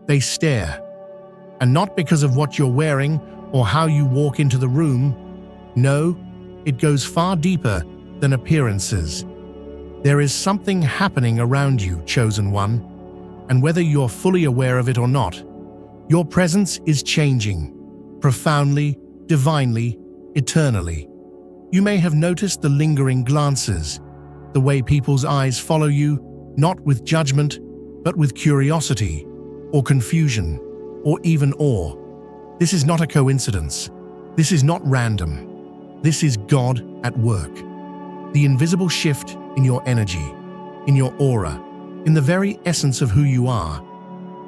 They stare. And not because of what you're wearing or how you walk into the room. No, it goes far deeper than appearances. There is something happening around you, chosen one, and whether you're fully aware of it or not, your presence is changing, profoundly, divinely, eternally. You may have noticed the lingering glances, the way people's eyes follow you, not with judgment, but with curiosity, or confusion, or even awe. This is not a coincidence. This is not random. This is God at work. The invisible shift in your energy, in your aura, in the very essence of who you are,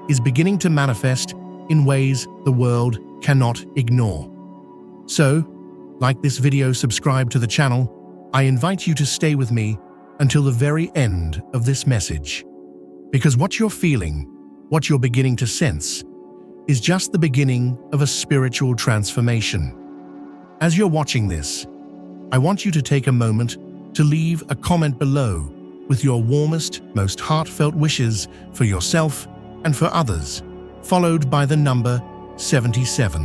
is beginning to manifest in ways the world cannot ignore. So, like this video, subscribe to the channel. I invite you to stay with me until the very end of this message. Because what you're feeling, what you're beginning to sense, is just the beginning of a spiritual transformation. As you're watching this, I want you to take a moment to leave a comment below with your warmest, most heartfelt wishes for yourself and for others, followed by the number 77.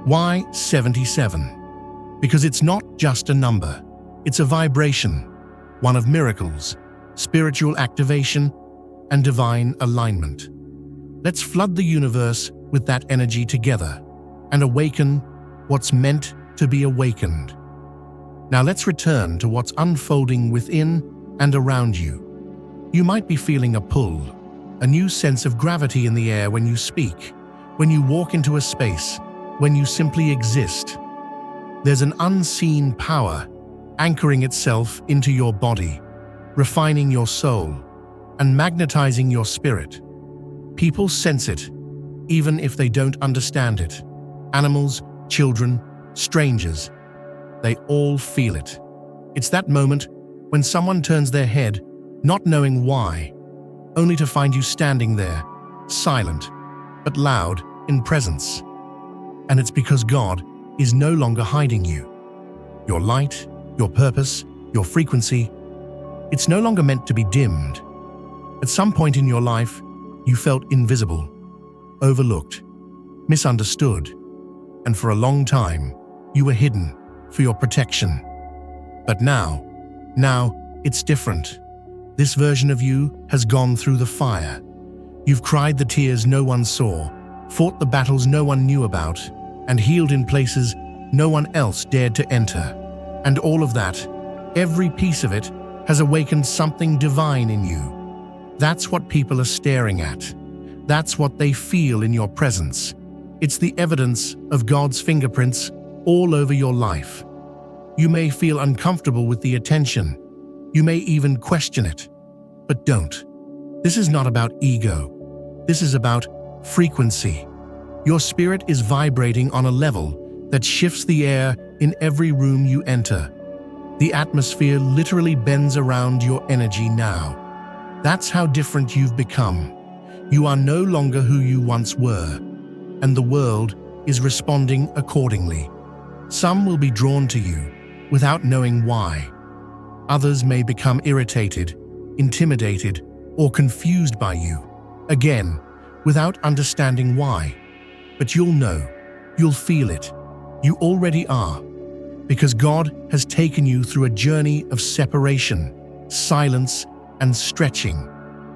Why 77? Because it's not just a number, it's a vibration, one of miracles, spiritual activation, and divine alignment. Let's flood the universe with that energy together and awaken what's meant to be awakened. Now let's return to what's unfolding within and around you. You might be feeling a pull, a new sense of gravity in the air when you speak, when you walk into a space, when you simply exist. There's an unseen power anchoring itself into your body, refining your soul, and magnetizing your spirit. People sense it, even if they don't understand it. Animals, children, strangers, they all feel it. It's that moment when someone turns their head, not knowing why, only to find you standing there, silent, but loud in presence. And it's because God is no longer hiding you. Your light, your purpose, your frequency, it's no longer meant to be dimmed. At some point in your life, you felt invisible, overlooked, misunderstood, and for a long time, you were hidden for your protection. But now it's different. This version of you has gone through the fire. You've cried the tears no one saw, fought the battles no one knew about, and healed in places no one else dared to enter. And all of that, every piece of it, has awakened something divine in you. That's what people are staring at. That's what they feel in your presence. It's the evidence of God's fingerprints all over your life. You may feel uncomfortable with the attention. You may even question it. But don't. This is not about ego. This is about frequency. Your spirit is vibrating on a level that shifts the air in every room you enter. The atmosphere literally bends around your energy now. That's how different you've become. You are no longer who you once were, and the world is responding accordingly. Some will be drawn to you without knowing why. Others may become irritated, intimidated, or confused by you, again, without understanding why. But you'll know, you'll feel it. You already are, because God has taken you through a journey of separation, silence, and stretching,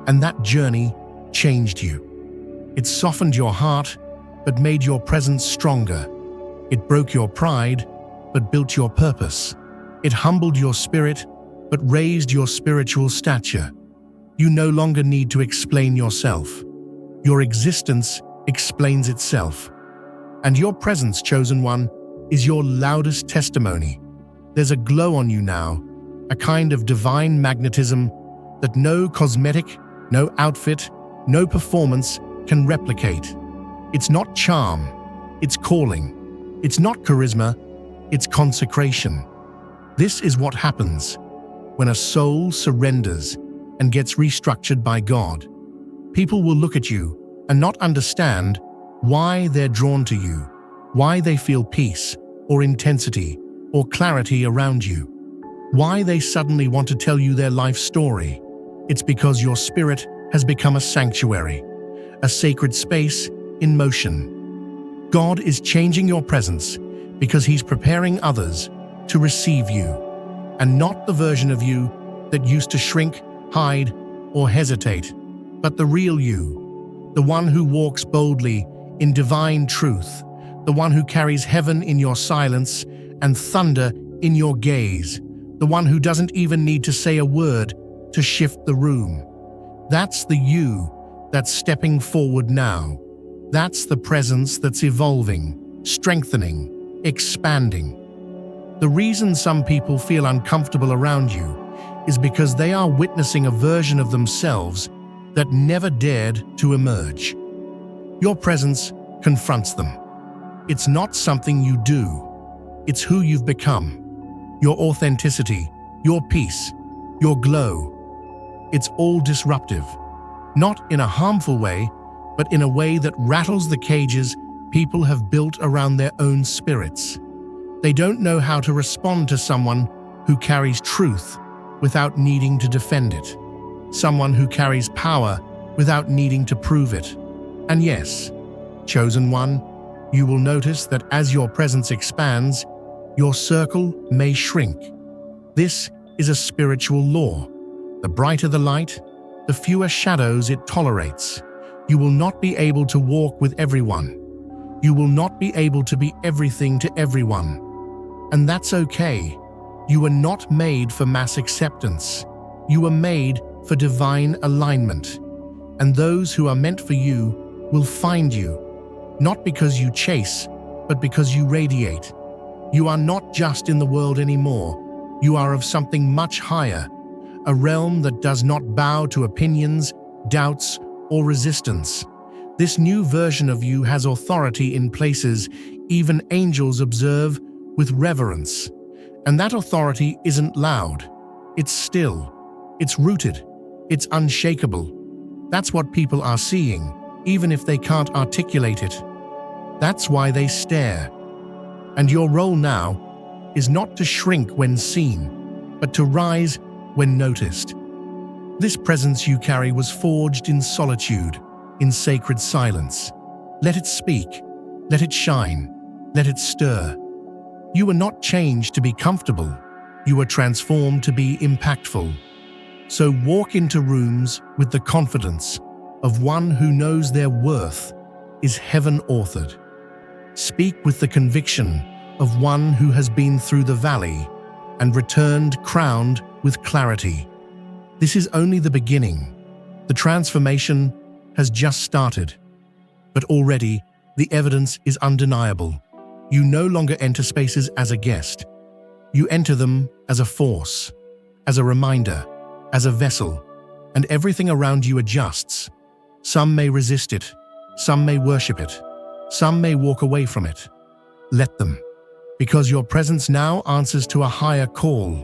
and that journey changed you. It softened your heart, but made your presence stronger. It broke your pride, but built your purpose. It humbled your spirit, but raised your spiritual stature. You no longer need to explain yourself. Your existence explains itself. And your presence, chosen one, is your loudest testimony. There's a glow on you now, a kind of divine magnetism that no cosmetic, no outfit, no performance can replicate. It's not charm, it's calling. It's not charisma, it's consecration. This is what happens when a soul surrenders and gets restructured by God. People will look at you and not understand why they're drawn to you, why they feel peace or intensity or clarity around you, why they suddenly want to tell you their life story. It's because your spirit has become a sanctuary, a sacred space in motion. God is changing your presence because He's preparing others to receive you, and not the version of you that used to shrink, hide, or hesitate, but the real you, the one who walks boldly in divine truth, the one who carries heaven in your silence and thunder in your gaze, the one who doesn't even need to say a word to shift the room. That's the you that's stepping forward now. That's the presence that's evolving, strengthening, expanding. The reason some people feel uncomfortable around you is because they are witnessing a version of themselves that never dared to emerge. Your presence confronts them. It's not something you do. It's who you've become. Your authenticity, your peace, your glow. It's all disruptive. Not in a harmful way, but in a way that rattles the cages people have built around their own spirits. They don't know how to respond to someone who carries truth without needing to defend it. Someone who carries power without needing to prove it. And yes, chosen one, you will notice that as your presence expands, your circle may shrink. This is a spiritual law. The brighter the light, the fewer shadows it tolerates. You will not be able to walk with everyone. You will not be able to be everything to everyone. And that's okay. You were not made for mass acceptance. You were made for divine alignment. And those who are meant for you will find you, not because you chase, but because you radiate. You are not just in the world anymore. You are of something much higher, a realm that does not bow to opinions, doubts, or resistance. This new version of you has authority in places even angels observe with reverence. And that authority isn't loud. It's still. It's rooted. It's unshakable. That's what people are seeing, even if they can't articulate it. That's why they stare. And your role now is not to shrink when seen, but to rise when noticed. This presence you carry was forged in solitude, in sacred silence. Let it speak. Let it shine. Let it stir. You were not changed to be comfortable. You were transformed to be impactful. So walk into rooms with the confidence of one who knows their worth is heaven-authored. Speak with the conviction of one who has been through the valley and returned crowned with clarity. This is only the beginning. The transformation has just started. But already, the evidence is undeniable. You no longer enter spaces as a guest. You enter them as a force, as a reminder, as a vessel, and everything around you adjusts. Some may resist it, some may worship it, some may walk away from it. Let them, because your presence now answers to a higher call,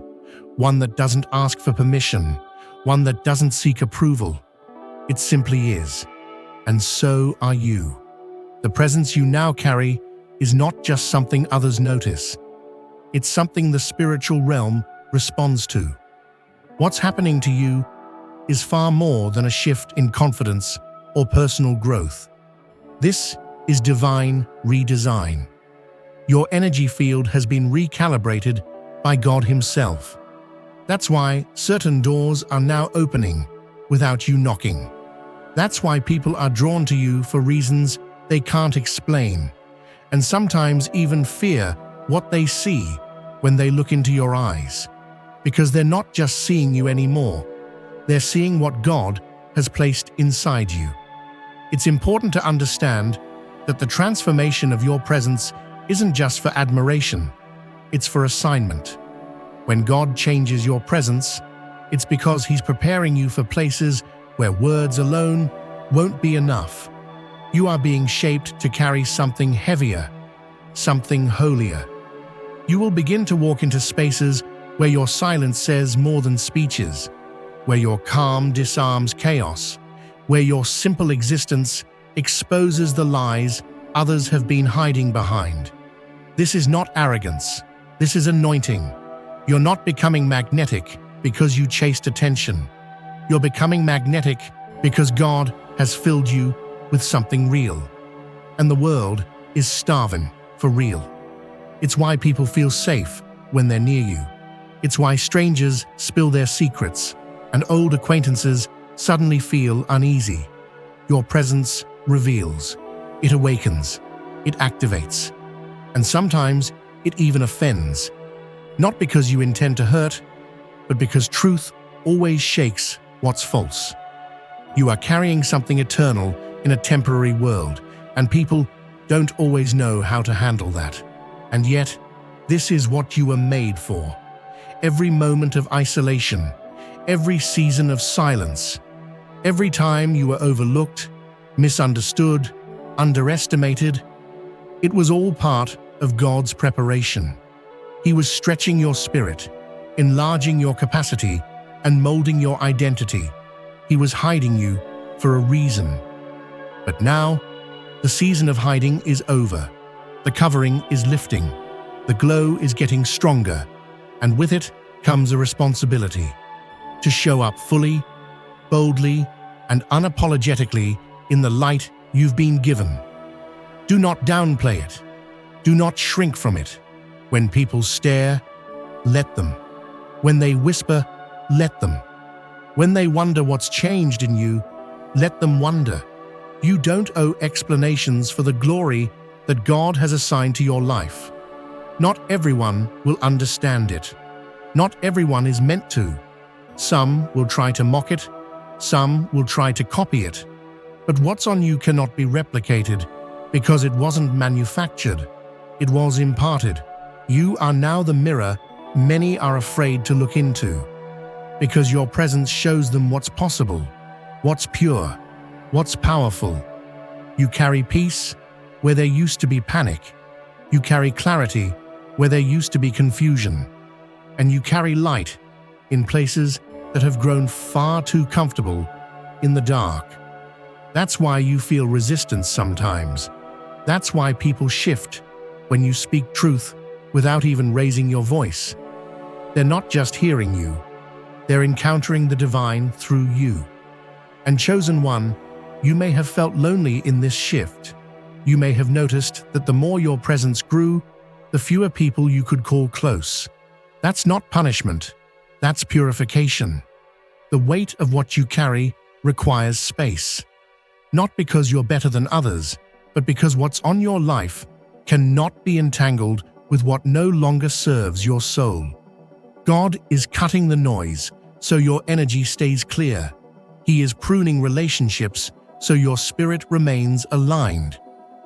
one that doesn't ask for permission, one that doesn't seek approval. It simply is, and so are you. The presence you now carry is not just something others notice. It's something the spiritual realm responds to. What's happening to you is far more than a shift in confidence or personal growth. This is divine redesign. Your energy field has been recalibrated by God Himself. That's why certain doors are now opening without you knocking. That's why people are drawn to you for reasons they can't explain, and sometimes even fear what they see when they look into your eyes. Because they're not just seeing you anymore, they're seeing what God has placed inside you. It's important to understand that the transformation of your presence isn't just for admiration, it's for assignment. When God changes your presence, it's because He's preparing you for places where words alone won't be enough. You are being shaped to carry something heavier, something holier. You will begin to walk into spaces where your silence says more than speeches, where your calm disarms chaos, where your simple existence exposes the lies others have been hiding behind. This is not arrogance. This is anointing. You're not becoming magnetic because you chased attention. You're becoming magnetic because God has filled you with something real. And the world is starving for real. It's why people feel safe when they're near you. It's why strangers spill their secrets and old acquaintances suddenly feel uneasy. Your presence reveals. It awakens. It activates. And sometimes it even offends. Not because you intend to hurt, but because truth always shakes what's false. You are carrying something eternal in a temporary world, and people don't always know how to handle that. And yet, this is what you were made for. Every moment of isolation, every season of silence, every time you were overlooked, misunderstood, underestimated, it was all part of God's preparation. He was stretching your spirit, enlarging your capacity, and molding your identity. He was hiding you for a reason. But now, the season of hiding is over. The covering is lifting. The glow is getting stronger. And with it comes a responsibility to show up fully, boldly, and unapologetically in the light you've been given. Do not downplay it. Do not shrink from it. When people stare, let them. When they whisper, let them. When they wonder what's changed in you, let them wonder. You don't owe explanations for the glory that God has assigned to your life. Not everyone will understand it. Not everyone is meant to. Some will try to mock it. Some will try to copy it. But what's on you cannot be replicated because it wasn't manufactured. It was imparted. You are now the mirror many are afraid to look into, because your presence shows them what's possible, what's pure, what's powerful. You carry peace where there used to be panic. You carry clarity where there used to be confusion. And you carry light in places that have grown far too comfortable in the dark. That's why you feel resistance sometimes. That's why people shift when you speak truth without even raising your voice. They're not just hearing you, they're encountering the divine through you. And chosen one, you may have felt lonely in this shift. You may have noticed that the more your presence grew, the fewer people you could call close. That's not punishment, that's purification. The weight of what you carry requires space. Not because you're better than others, but because what's on your life cannot be entangled with what no longer serves your soul. God is cutting the noise so your energy stays clear. He is pruning relationships so your spirit remains aligned.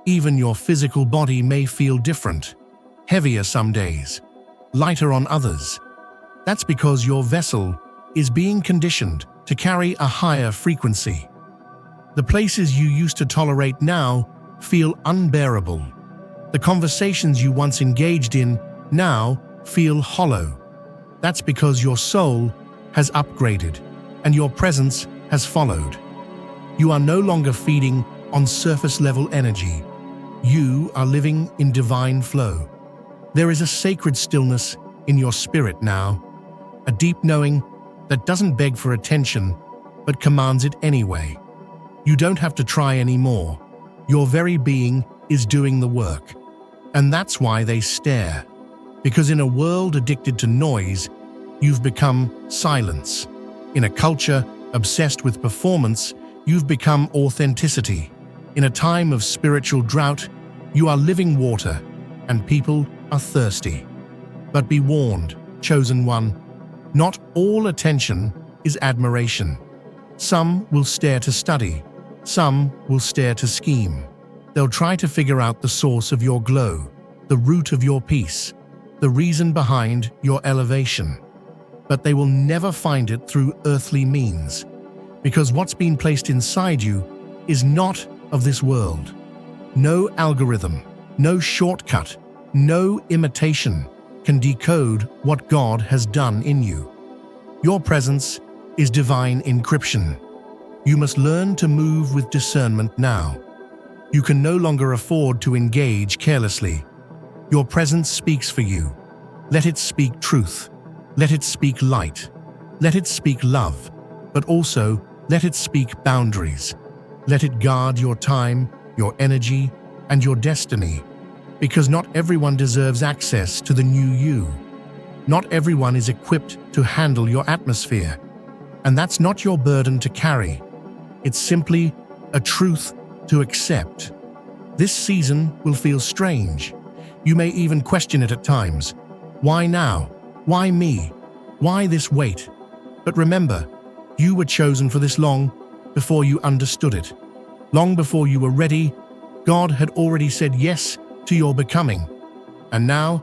Even your physical body may feel different, heavier some days, lighter on others. That's because your vessel is being conditioned to carry a higher frequency. The places you used to tolerate now feel unbearable. The conversations you once engaged in now feel hollow. That's because your soul has upgraded and your presence has followed. You are no longer feeding on surface-level energy. You are living in divine flow. There is a sacred stillness in your spirit now, a deep knowing that doesn't beg for attention but commands it anyway. You don't have to try anymore. Your very being is doing the work. And that's why they stare. Because in a world addicted to noise, you've become silence. In a culture obsessed with performance, you've become authenticity. In a time of spiritual drought, you are living water, and people are thirsty. But be warned, chosen one, not all attention is admiration. Some will stare to study. Some will stare to scheme. They'll try to figure out the source of your glow, the root of your peace, the reason behind your elevation. But they will never find it through earthly means, because what's been placed inside you is not of this world. No algorithm, no shortcut, no imitation can decode what God has done in you. Your presence is divine encryption. You must learn to move with discernment now. You can no longer afford to engage carelessly. Your presence speaks for you. Let it speak truth. Let it speak light. Let it speak love. But also, let it speak boundaries. Let it guard your time, your energy, and your destiny, because not everyone deserves access to the new you. Not everyone is equipped to handle your atmosphere, and that's not your burden to carry. It's simply a truth to accept. This season will feel strange. You may even question it at times. Why now? Why me? Why this weight? But remember, you were chosen for this long before you understood it. Long before you were ready, God had already said yes to your becoming. And now,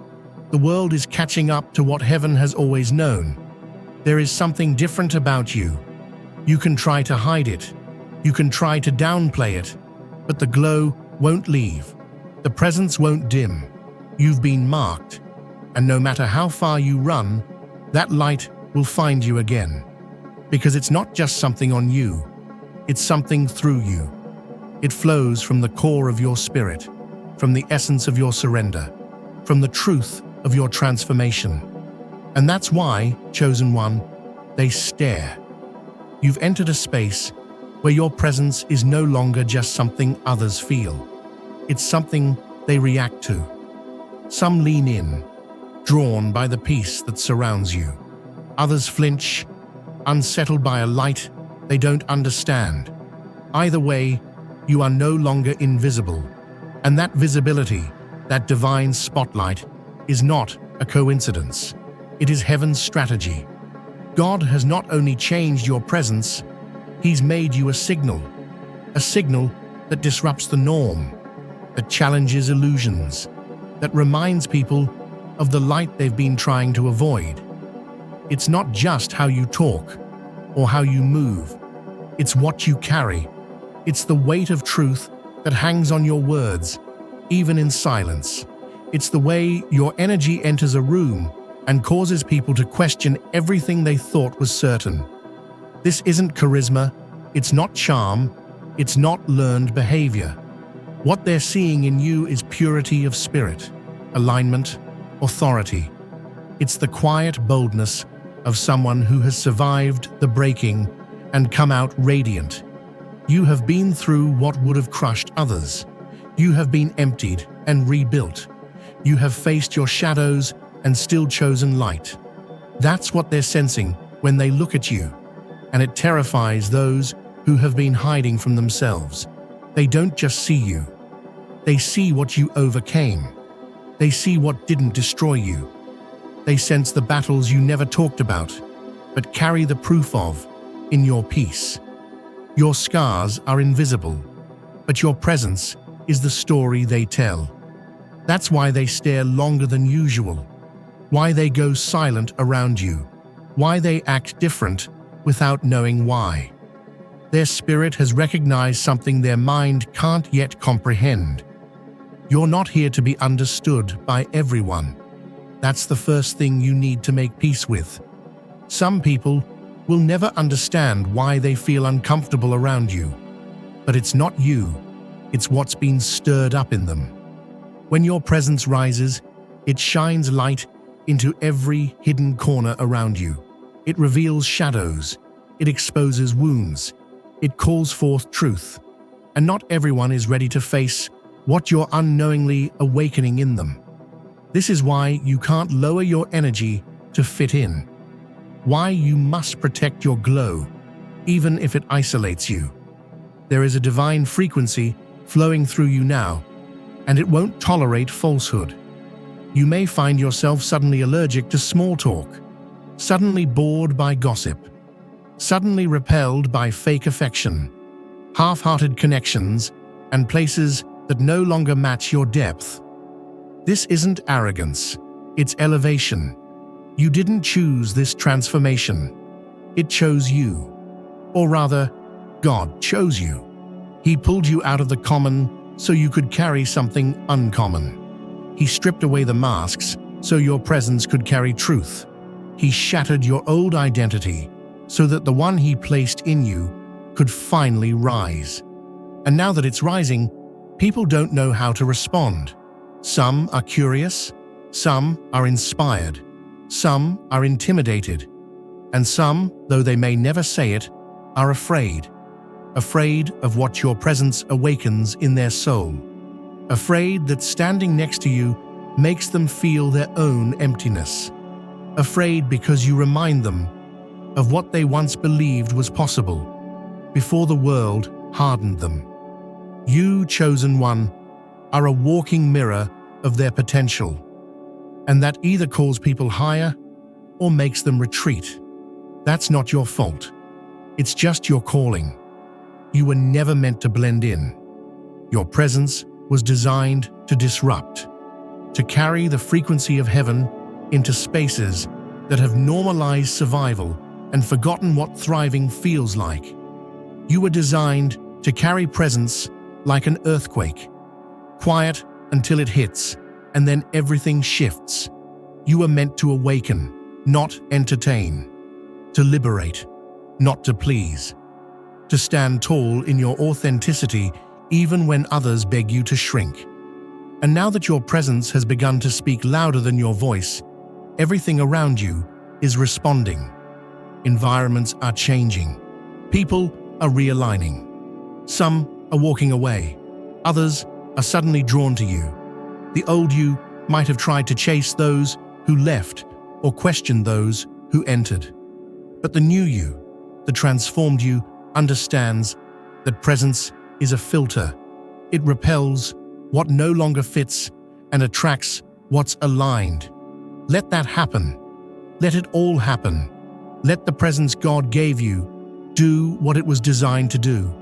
the world is catching up to what heaven has always known. There is something different about you. You can try to hide it. You can try to downplay it, but the glow won't leave. The presence won't dim. You've been marked, and no matter how far you run, that light will find you again. Because it's not just something on you, it's something through you. It flows from the core of your spirit, from the essence of your surrender, from the truth of your transformation. And that's why, chosen one, they stare. You've entered a space where your presence is no longer just something others feel. It's something they react to. Some lean in, drawn by the peace that surrounds you. Others flinch, unsettled by a light they don't understand. Either way, you are no longer invisible. And that visibility, that divine spotlight, is not a coincidence. It is heaven's strategy. God has not only changed your presence, He's made you a signal that disrupts the norm, that challenges illusions, that reminds people of the light they've been trying to avoid. It's not just how you talk or how you move, it's what you carry. It's the weight of truth that hangs on your words, even in silence. It's the way your energy enters a room and causes people to question everything they thought was certain. This isn't charisma, it's not charm, it's not learned behavior. What they're seeing in you is purity of spirit, alignment, authority. It's the quiet boldness of someone who has survived the breaking and come out radiant. You have been through what would have crushed others. You have been emptied and rebuilt. You have faced your shadows and still chosen light. That's what they're sensing when they look at you, and it terrifies those who have been hiding from themselves. They don't just see you. They see what you overcame. They see what didn't destroy you. They sense the battles you never talked about, but carry the proof of in your peace. Your scars are invisible, but your presence is the story they tell. That's why they stare longer than usual, why they go silent around you, why they act different without knowing why. Their spirit has recognized something their mind can't yet comprehend. You're not here to be understood by everyone. That's the first thing you need to make peace with. Some people will never understand why they feel uncomfortable around you. But it's not you, it's what's been stirred up in them. When your presence rises, it shines light into every hidden corner around you. It reveals shadows, it exposes wounds, it calls forth truth. And not everyone is ready to face what you're unknowingly awakening in them. This is why you can't lower your energy to fit in. Why you must protect your glow, even if it isolates you. There is a divine frequency flowing through you now, and it won't tolerate falsehood. You may find yourself suddenly allergic to small talk, suddenly bored by gossip, suddenly repelled by fake affection, half-hearted connections, and places that no longer match your depth. This isn't arrogance, it's elevation. You didn't choose this transformation. It chose you. Or rather, God chose you. He pulled you out of the common so you could carry something uncommon. He stripped away the masks so your presence could carry truth. He shattered your old identity so that the one He placed in you could finally rise. And now that it's rising, people don't know how to respond. Some are curious, some are inspired, some are intimidated, and some, though they may never say it, are afraid. afraid of what your presence awakens in their soul, afraid that standing next to you makes them feel their own emptiness, afraid because you remind them of what they once believed was possible before the world hardened them. You, chosen one, are a walking mirror of their potential, and that either calls people higher or makes them retreat. That's not your fault. It's just your calling. You were never meant to blend in. Your presence was designed to disrupt, to carry the frequency of heaven into spaces that have normalized survival and forgotten what thriving feels like. You were designed to carry presence like an earthquake, quiet until it hits, and then everything shifts. You were meant to awaken, not entertain, to liberate, not to please, to stand tall in your authenticity even when others beg you to shrink. And now that your presence has begun to speak louder than your voice, everything around you is responding. Environments are changing. People are realigning. Some are walking away. Others are suddenly drawn to you. The old you might have tried to chase those who left or question those who entered. But the new you, the transformed you, understands that presence is a filter. It repels what no longer fits and attracts what's aligned. Let that happen. Let it all happen. Let the presence God gave you do what it was designed to do.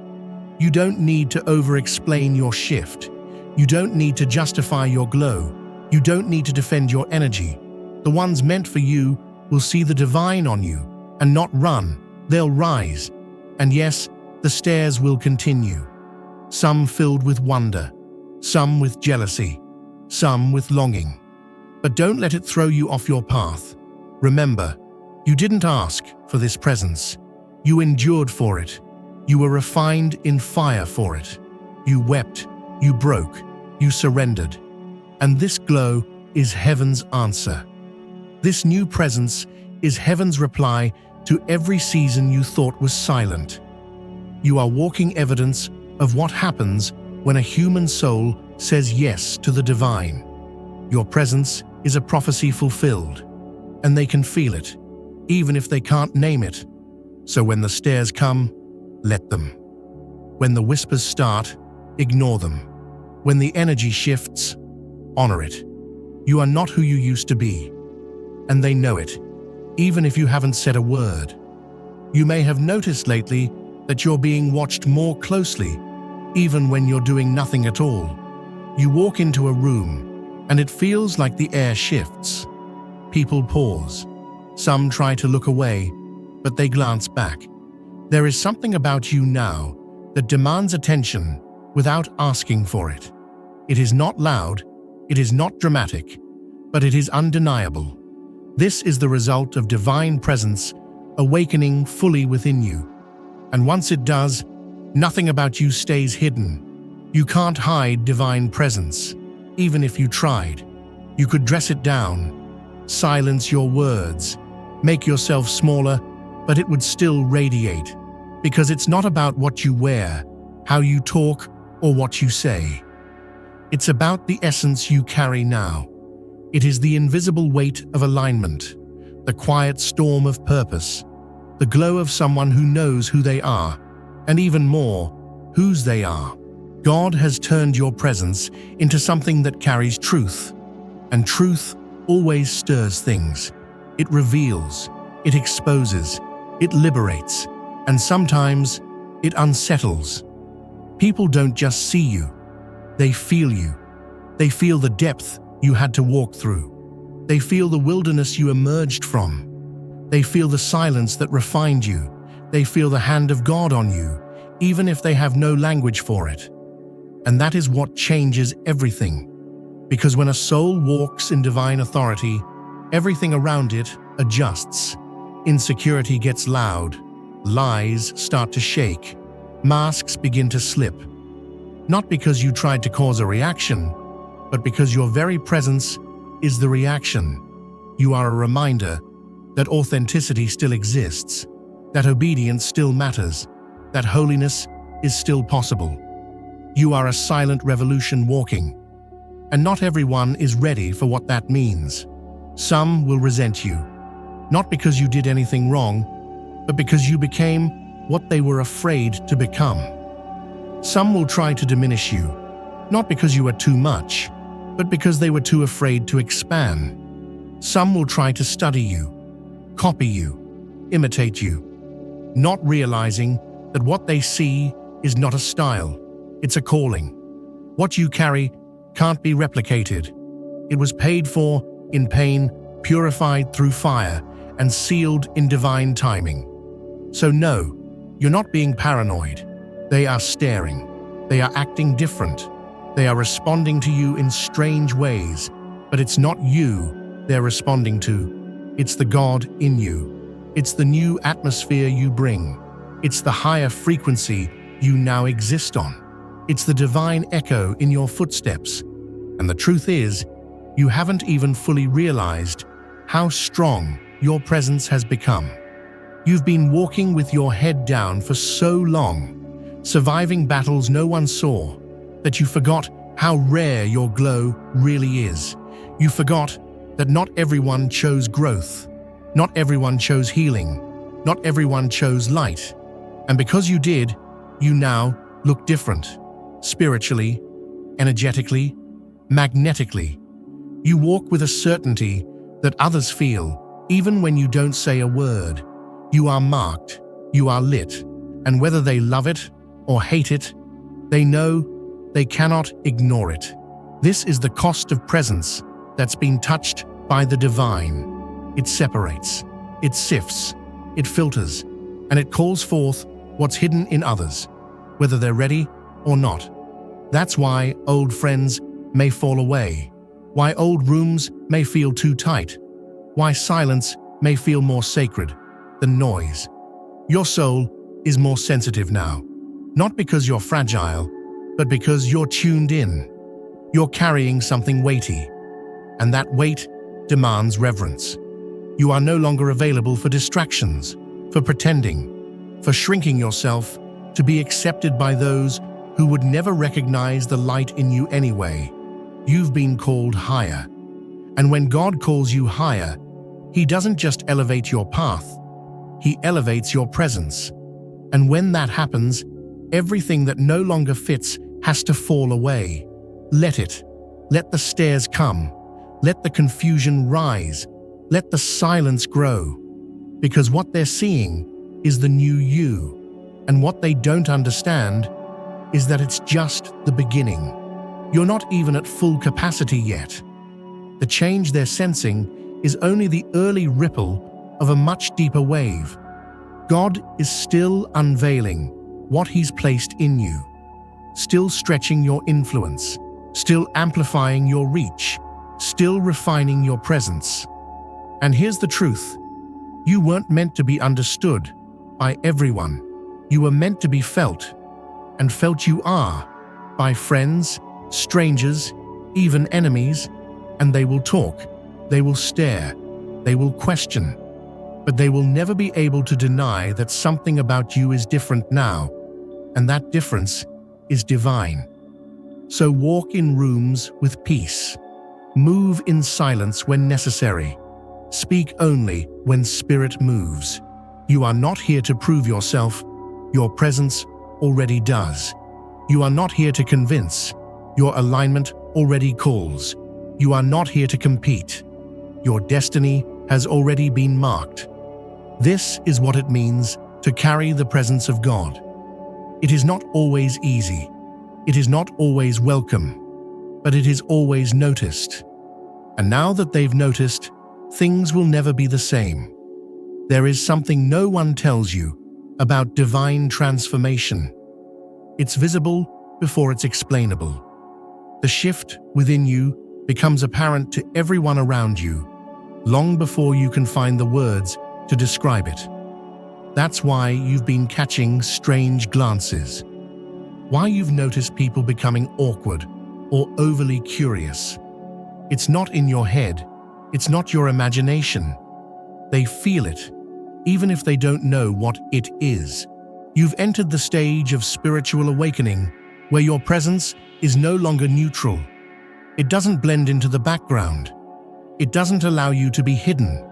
You don't need to over-explain your shift. You don't need to justify your glow. You don't need to defend your energy. The ones meant for you will see the divine on you and not run. They'll rise. And yes, the stairs will continue. Some filled with wonder, some with jealousy, some with longing. But don't let it throw you off your path. Remember, you didn't ask for this presence. You endured for it. You were refined in fire for it. You wept, you broke, you surrendered. And this glow is heaven's answer. This new presence is heaven's reply to every season you thought was silent. You are walking evidence of what happens when a human soul says yes to the divine. Your presence is a prophecy fulfilled, and they can feel it, even if they can't name it. So when the stairs come, let them. When the whispers start, ignore them. When the energy shifts, honor it. You are not who you used to be, and they know it, even if you haven't said a word. You may have noticed lately that you're being watched more closely, even when you're doing nothing at all. You walk into a room, and it feels like the air shifts. People pause. Some try to look away, but they glance back. There is something about you now that demands attention without asking for it. It is not loud, it is not dramatic, but it is undeniable. This is the result of divine presence awakening fully within you. And once it does, nothing about you stays hidden. You can't hide divine presence, even if you tried. You could dress it down, silence your words, make yourself smaller, but it would still radiate, because it's not about what you wear, how you talk, or what you say. It's about the essence you carry now. It is the invisible weight of alignment, the quiet storm of purpose, the glow of someone who knows who they are, and even more, whose they are. God has turned your presence into something that carries truth, and truth always stirs things. It reveals, it exposes, it liberates, and sometimes it unsettles. People don't just see you, they feel you. They feel the depth you had to walk through. They feel the wilderness you emerged from. They feel the silence that refined you. They feel the hand of God on you, even if they have no language for it. And that is what changes everything. Because when a soul walks in divine authority, everything around it adjusts. Insecurity gets loud. Lies start to shake. Masks begin to slip. Not because you tried to cause a reaction, but because your very presence is the reaction. You are a reminder that authenticity still exists, that obedience still matters, that holiness is still possible. You are a silent revolution walking, and not everyone is ready for what that means. Some will resent you, not because you did anything wrong, but because you became what they were afraid to become. Some will try to diminish you, not because you are too much, but because they were too afraid to expand. Some will try to study you, copy you, imitate you, not realizing that what they see is not a style, it's a calling. What you carry can't be replicated. It was paid for in pain, purified through fire, and sealed in divine timing. So no, you're not being paranoid. They are staring. They are acting different. They are responding to you in strange ways, but it's not you they're responding to. It's the God in you. It's the new atmosphere you bring. It's the higher frequency you now exist on. It's the divine echo in your footsteps. And the truth is, you haven't even fully realized how strong your presence has become. You've been walking with your head down for so long, surviving battles no one saw, that you forgot how rare your glow really is. You forgot that not everyone chose growth, not everyone chose healing, not everyone chose light. And because you did, you now look different, spiritually, energetically, magnetically. You walk with a certainty that others feel, even when you don't say a word. You are marked, you are lit, and whether they love it or hate it, they know they cannot ignore it. This is the cost of presence that's been touched by the divine. It separates, it sifts, it filters, and it calls forth what's hidden in others, whether they're ready or not. That's why old friends may fall away, why old rooms may feel too tight, why silence may feel more sacred than noise. Your soul is more sensitive now, not because you're fragile, but because you're tuned in. You're carrying something weighty, and that weight demands reverence. You are no longer available for distractions, for pretending, for shrinking yourself to be accepted by those who would never recognize the light in you anyway. You've been called higher. And when God calls you higher, He doesn't just elevate your path, He elevates your presence. And when that happens, everything that no longer fits has to fall away. Let it. Let the stairs come. Let the confusion rise. Let the silence grow. Because what they're seeing is the new you. And what they don't understand is that it's just the beginning. You're not even at full capacity yet. The change they're sensing is only the early ripple of a much deeper wave. God is still unveiling what He's placed in you, still stretching your influence, still amplifying your reach, still refining your presence. And here's the truth. You weren't meant to be understood by everyone. You were meant to be felt, and felt you are, by friends, strangers, even enemies, and they will talk, they will stare, they will question, but they will never be able to deny that something about you is different now, and that difference is divine. So walk in rooms with peace. Move in silence when necessary. Speak only when spirit moves. You are not here to prove yourself. Your presence already does. You are not here to convince. Your alignment already calls. You are not here to compete. Your destiny has already been marked. This is what it means to carry the presence of God. It is not always easy. It is not always welcome, but it is always noticed. And now that they've noticed, things will never be the same. There is something no one tells you about divine transformation. It's visible before it's explainable. The shift within you becomes apparent to everyone around you, long before you can find the words to describe it. That's why you've been catching strange glances. Why you've noticed people becoming awkward or overly curious. It's not in your head. It's not your imagination. They feel it, even if they don't know what it is. You've entered the stage of spiritual awakening, where your presence is no longer neutral. It doesn't blend into the background. It doesn't allow you to be hidden.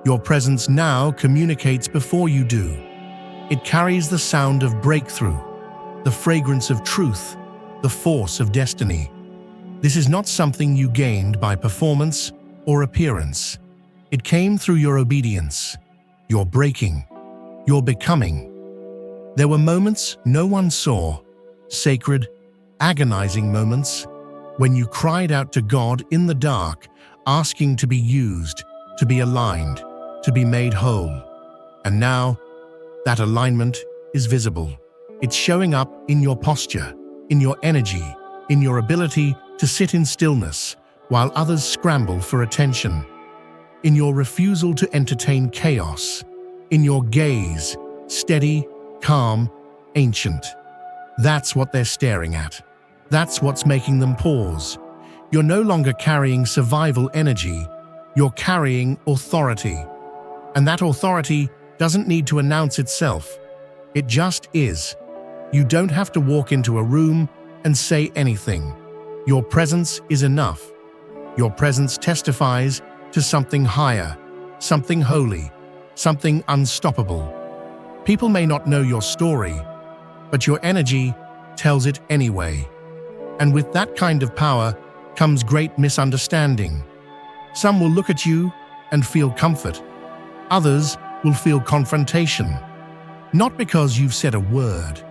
Your presence now communicates before you do. It carries the sound of breakthrough, the fragrance of truth, the force of destiny. This is not something you gained by performance or appearance. It came through your obedience, your breaking, your becoming. There were moments no one saw, sacred, agonizing moments, when you cried out to God in the dark, asking to be used, to be aligned, to be made whole. And now, that alignment is visible. It's showing up in your posture, in your energy, in your ability to sit in stillness while others scramble for attention, in your refusal to entertain chaos, in your gaze, steady, calm, ancient. That's what they're staring at. That's what's making them pause. You're no longer carrying survival energy, you're carrying authority. And that authority doesn't need to announce itself. It just is. You don't have to walk into a room and say anything. Your presence is enough. Your presence testifies to something higher, something holy, something unstoppable. People may not know your story, but your energy tells it anyway. And with that kind of power comes great misunderstanding. Some will look at you and feel comfort. Others will feel confrontation. Not because you've said a word,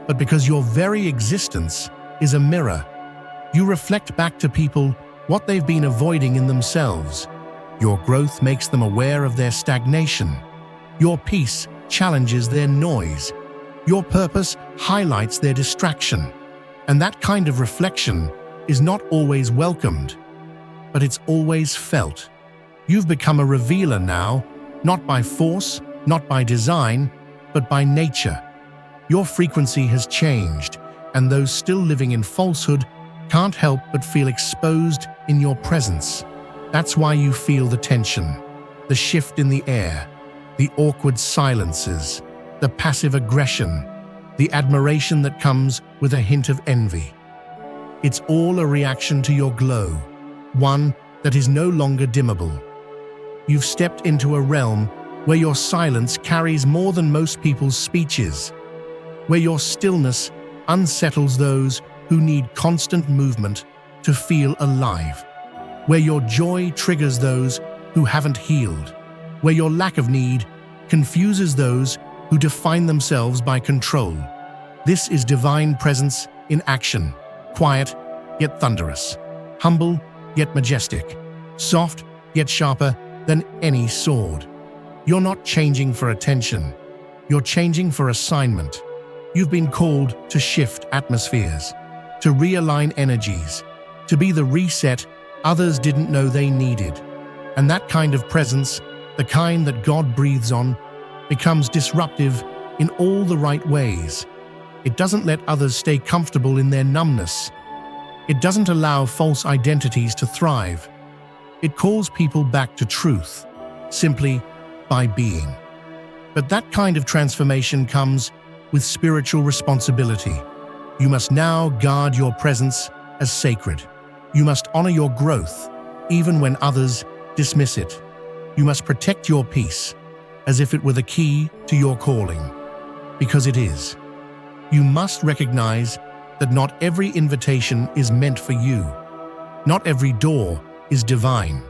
but because your very existence is a mirror. You reflect back to people what they've been avoiding in themselves. Your growth makes them aware of their stagnation. Your peace challenges their noise. Your purpose highlights their distraction. And that kind of reflection is not always welcomed, but it's always felt. You've become a revealer now, not by force, not by design, but by nature. Your frequency has changed, and those still living in falsehood can't help but feel exposed in your presence. That's why you feel the tension, the shift in the air, the awkward silences, the passive aggression, the admiration that comes with a hint of envy. It's all a reaction to your glow, one that is no longer dimmable. You've stepped into a realm where your silence carries more than most people's speeches, where your stillness unsettles those who need constant movement to feel alive, where your joy triggers those who haven't healed, where your lack of need confuses those who define themselves by control. This is divine presence in action, quiet yet thunderous, humble yet majestic, soft yet sharper than any sword. You're not changing for attention, you're changing for assignment. You've been called to shift atmospheres, to realign energies, to be the reset others didn't know they needed. And that kind of presence, the kind that God breathes on, becomes disruptive in all the right ways. It doesn't let others stay comfortable in their numbness. It doesn't allow false identities to thrive. It calls people back to truth, simply by being. But that kind of transformation comes with spiritual responsibility. You must now guard your presence as sacred. You must honor your growth, even when others dismiss it. You must protect your peace, as if it were the key to your calling, because it is. You must recognize that not every invitation is meant for you. Not every door is divine.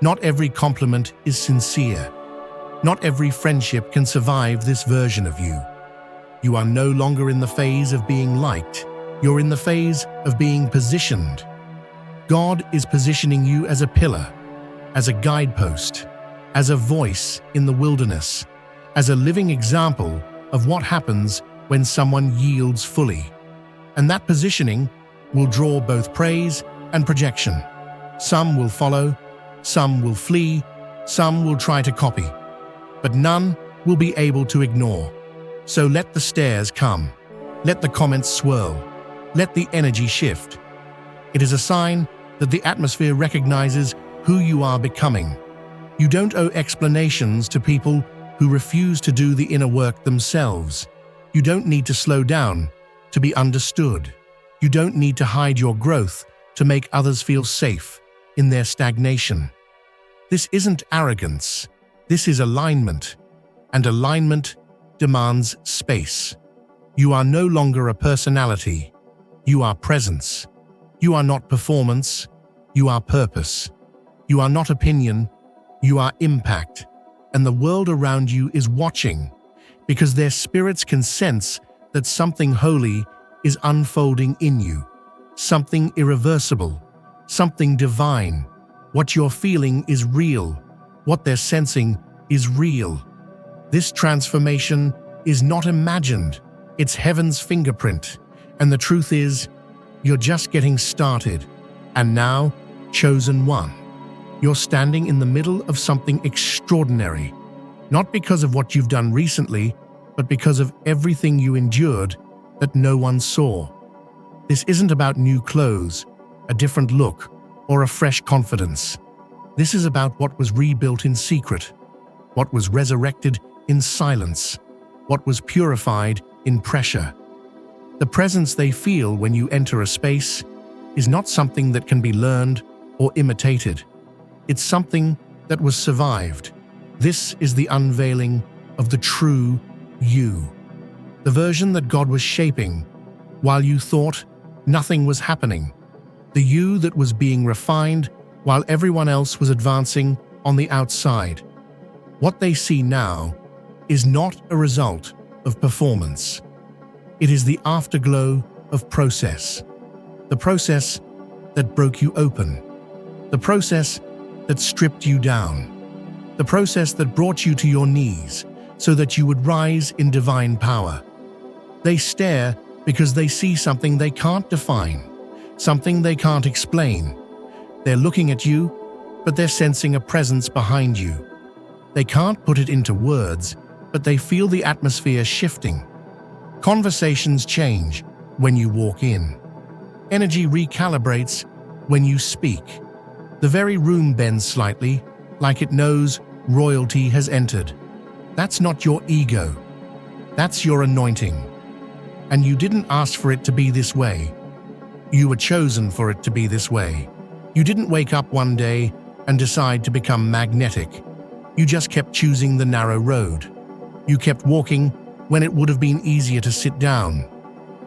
Not every compliment is sincere. Not every friendship can survive this version of you. You are no longer in the phase of being liked. You're in the phase of being positioned. God is positioning you as a pillar, as a guidepost, as a voice in the wilderness, as a living example of what happens when someone yields fully. And that positioning will draw both praise and projection. Some will follow, some will flee, some will try to copy, but none will be able to ignore. So let the stares come, let the comments swirl, let the energy shift. It is a sign that the atmosphere recognizes who you are becoming. You don't owe explanations to people who refuse to do the inner work themselves. You don't need to slow down to be understood. You don't need to hide your growth to make others feel safe in their stagnation. This isn't arrogance. This is alignment. And alignment demands space. You are no longer a personality. You are presence. You are not performance. You are purpose. You are not opinion. You are impact. And the world around you is watching, because their spirits can sense that something holy is unfolding in you, something irreversible, something divine. What you're feeling is real. What they're sensing is real. This transformation is not imagined. It's heaven's fingerprint. And the truth is, you're just getting started. And now, chosen one, you're standing in the middle of something extraordinary, not because of what you've done recently, but because of everything you endured that no one saw. This isn't about new clothes, a different look, or a fresh confidence. This is about what was rebuilt in secret, what was resurrected in silence, what was purified in pressure. The presence they feel when you enter a space is not something that can be learned or imitated. It's something that was survived. This is the unveiling of the true you, the version that God was shaping while you thought nothing was happening, the you that was being refined while everyone else was advancing on the outside. What they see now is not a result of performance. It is the afterglow of process. The process that broke you open. The process that stripped you down. The process that brought you to your knees so that you would rise in divine power. They stare because they see something they can't define, something they can't explain. They're looking at you, but they're sensing a presence behind you. They can't put it into words, but they feel the atmosphere shifting. Conversations change when you walk in. Energy recalibrates when you speak. The very room bends slightly, like it knows royalty has entered. That's not your ego. That's your anointing. And you didn't ask for it to be this way. You were chosen for it to be this way. You didn't wake up one day and decide to become magnetic. You just kept choosing the narrow road. You kept walking when it would have been easier to sit down.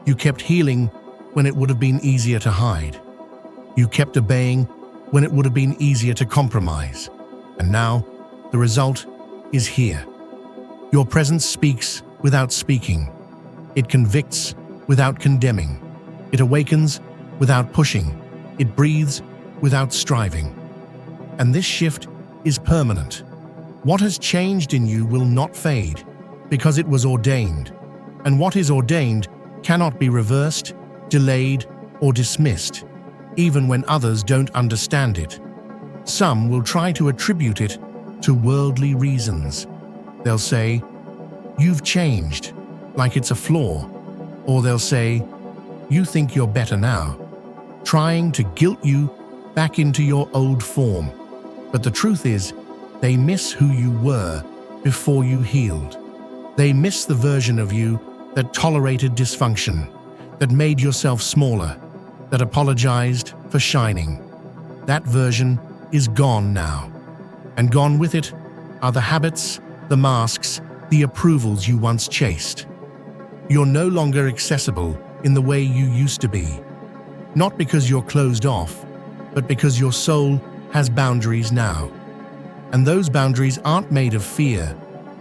You kept healing when it would have been easier to hide. You kept obeying when it would have been easier to compromise. And now, the result is here. Your presence speaks without speaking. It convicts without condemning. It awakens without pushing. It breathes without striving. And this shift is permanent. What has changed in you will not fade, because it was ordained. And what is ordained cannot be reversed, delayed, or dismissed, even when others don't understand it. Some will try to attribute it to worldly reasons. They'll say, "You've changed," like it's a flaw. Or they'll say, "You think you're better now," trying to guilt you back into your old form. But the truth is, they miss who you were before you healed. They miss the version of you that tolerated dysfunction, that made yourself smaller, that apologized for shining. That version is gone now. And gone with it are the habits, the masks, the approvals you once chased. You're no longer accessible in the way you used to be. Not because you're closed off, but because your soul has boundaries now. And those boundaries aren't made of fear,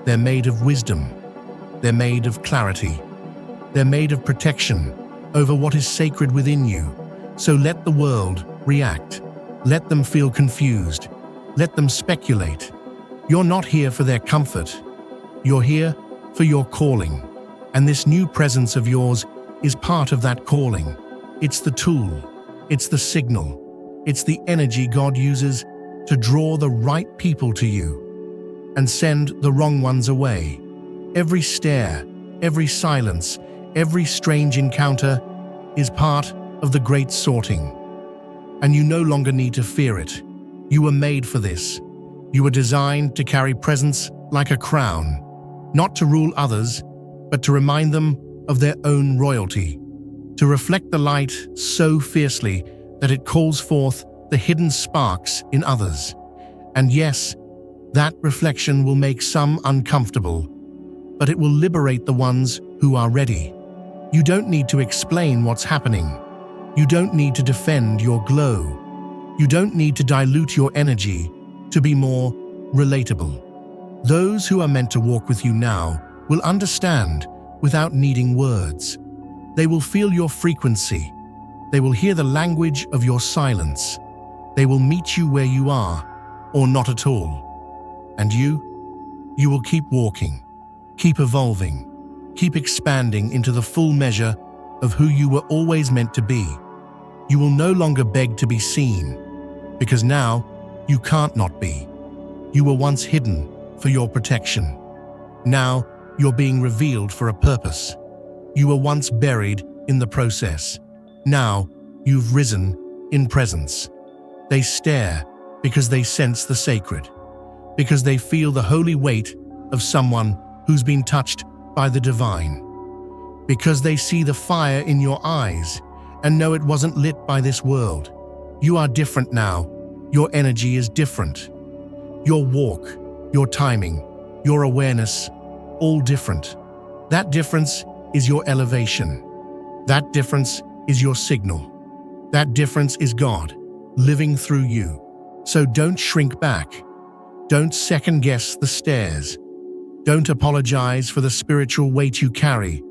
they're made of wisdom. They're made of clarity. They're made of protection over what is sacred within you. So let the world react. Let them feel confused. Let them speculate. You're not here for their comfort. You're here for your calling. And this new presence of yours is part of that calling. It's the tool. It's the signal. It's the energy God uses to draw the right people to you and send the wrong ones away. Every stare, every silence, every strange encounter is part of the great sorting. And you no longer need to fear it. You were made for this. You were designed to carry presence like a crown, not to rule others, but to remind them of their own royalty, to reflect the light so fiercely that it calls forth the hidden sparks in others. And yes, that reflection will make some uncomfortable, but it will liberate the ones who are ready. You don't need to explain what's happening. You don't need to defend your glow. You don't need to dilute your energy to be more relatable. Those who are meant to walk with you now will understand without needing words. They will feel your frequency. They will hear the language of your silence. They will meet you where you are, or not at all. And you will keep walking, keep evolving, keep expanding into the full measure of who you were always meant to be. You will no longer beg to be seen, because now you can't not be. You were once hidden for your protection. Now you're being revealed for a purpose. You were once buried in the process. Now you've risen in presence. They stare because they sense the sacred, because they feel the holy weight of someone who's been touched by the divine, because they see the fire in your eyes and know it wasn't lit by this world. You are different now. Your energy is different. Your walk, your timing, your awareness, all different. That difference is your elevation. That difference is your signal. That difference is God living through you. So don't shrink back. Don't second-guess the stairs. Don't apologize for the spiritual weight you carry.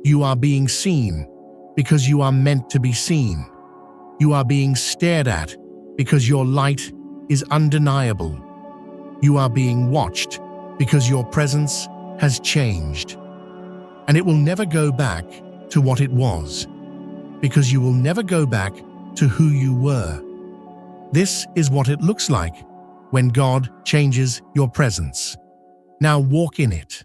You are being seen because you are meant to be seen. You are being stared at because your light is undeniable. You are being watched because your presence has changed. And it will never go back to what it was, because you will never go back to who you were. This is what it looks like when God changes your presence. Now walk in it.